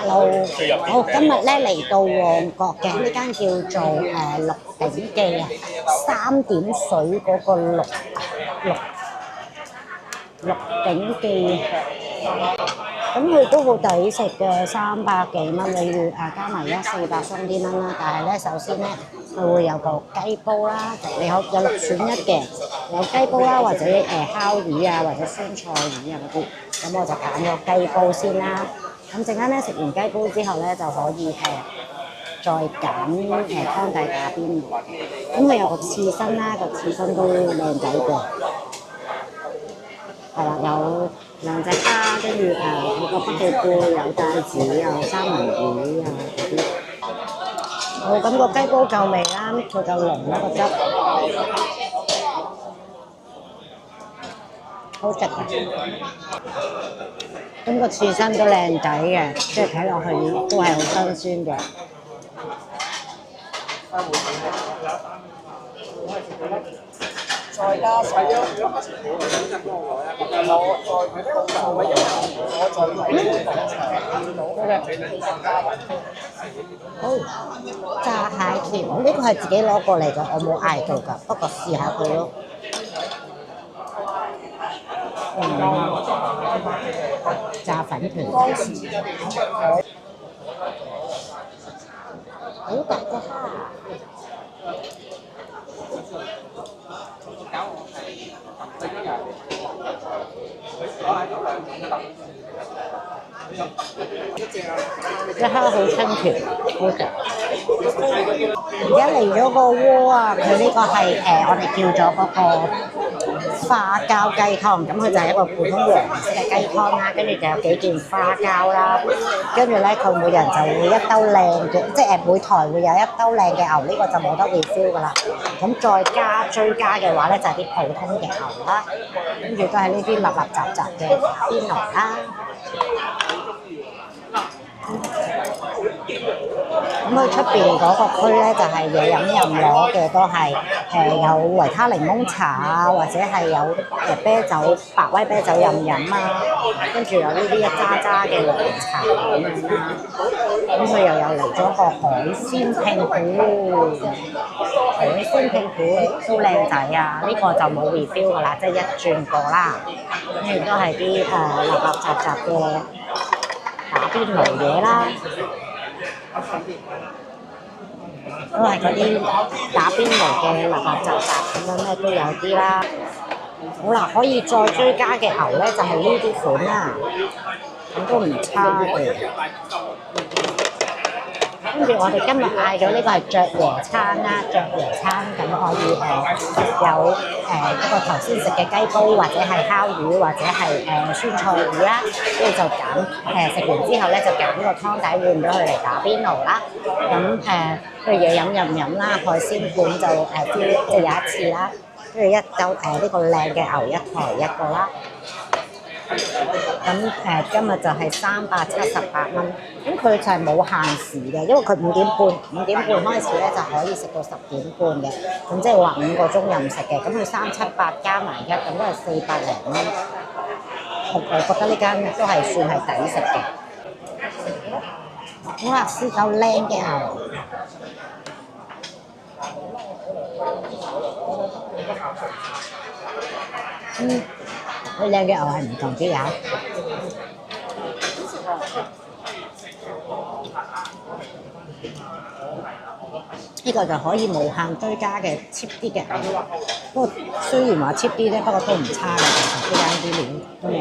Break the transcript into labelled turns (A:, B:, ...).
A: Hello，我今日咧嚟到旺角嘅呢間叫做鹿鼎記啊，三點水嗰個鹿鹿鼎記，咁佢都好抵食嘅，300幾蚊，你預加埋400鬆啲蚊啦。但係咧，首先咧佢會有個雞煲啦，你有6選1嘅，有雞煲啦，或者烤魚啊，或者酸菜魚啊嗰啲。咁我就揀個雞煲先啦。咁陣間咧食完雞煲之後咧，就可以再揀湯底打邊爐。咁佢有個刺身啦，個刺身都靚仔嘅。係啦，有2隻蝦，跟住有個北極貝，有帶子，有三文魚啊嗰啲。好，咁個雞煲夠味啦，佢夠濃啦個汁，好食嘅。咁個刺身都靚仔嘅，即係睇落去都係好新鮮嘅。再加上好炸蟹條，呢個係自己攞過嚟嘅，我冇嗌到㗎，不過試下佢咯。炸粉條，好大隻蝦。隻蝦好清甜，好食。而家嚟咗個鍋啊，佢呢個係我哋叫咗嗰個花膠雞湯，咁佢就係一個普通黃色嘅雞湯啦，跟住就有幾件花膠啦，跟住咧佢每人就會一兜靚嘅，即係每台會有一兜靚嘅牛，呢個就冇得 refill 噶啦。咁再追加嘅話咧，就係啲普通嘅牛啦，跟住都係呢啲立雜雜嘅邊爐啦。咁佢出邊嗰個區咧就係嘢飲任攞嘅，都係有維他檸檬茶啊，或者係有啤酒白威啤酒任飲啊，跟住有呢啲一揸揸嘅涼茶咁樣啦。咁佢又有嚟咗個海鮮拼盤，海鮮拼盤都靚仔啊！呢個就冇 refill 噶啦，即係一轉過啦。跟住都係啲立雜雜嘅打邊爐嘢啦。都係嗰啲打邊爐嘅立雜雜咁樣咧，都有啲啦。好啦，可以再追加嘅牛咧，就係呢啲款啦，咁都唔差嘅。跟住我哋今日嗌咗呢個係雀椰餐啦，雀椰餐咁可以有一個頭先食嘅雞煲，或者係烤魚，或者係酸菜魚啦，跟住就揀食完之後咧就揀呢個湯底換咗佢嚟打邊爐啦。咁佢嘢飲任飲啦，海鮮館就即係有一次啦，跟住一兜呢個靚嘅牛一台一個啦。咁今日就係378蚊，咁佢就係冇限時嘅，因為佢5點半開始咧就可以食到10點半嘅，咁即係話5個鐘任食嘅，咁佢378加埋1，咁都係400零蚊。我覺得呢間都係算係抵食嘅。好啦，試夠靚嘅牛。佢靚嘅牛係唔同啲㗎。呢個就可以無限追加嘅 cheap 啲嘅牛，不過雖然話 cheap 啲咧，不過都唔差嘅，其實呢間啲料都靚。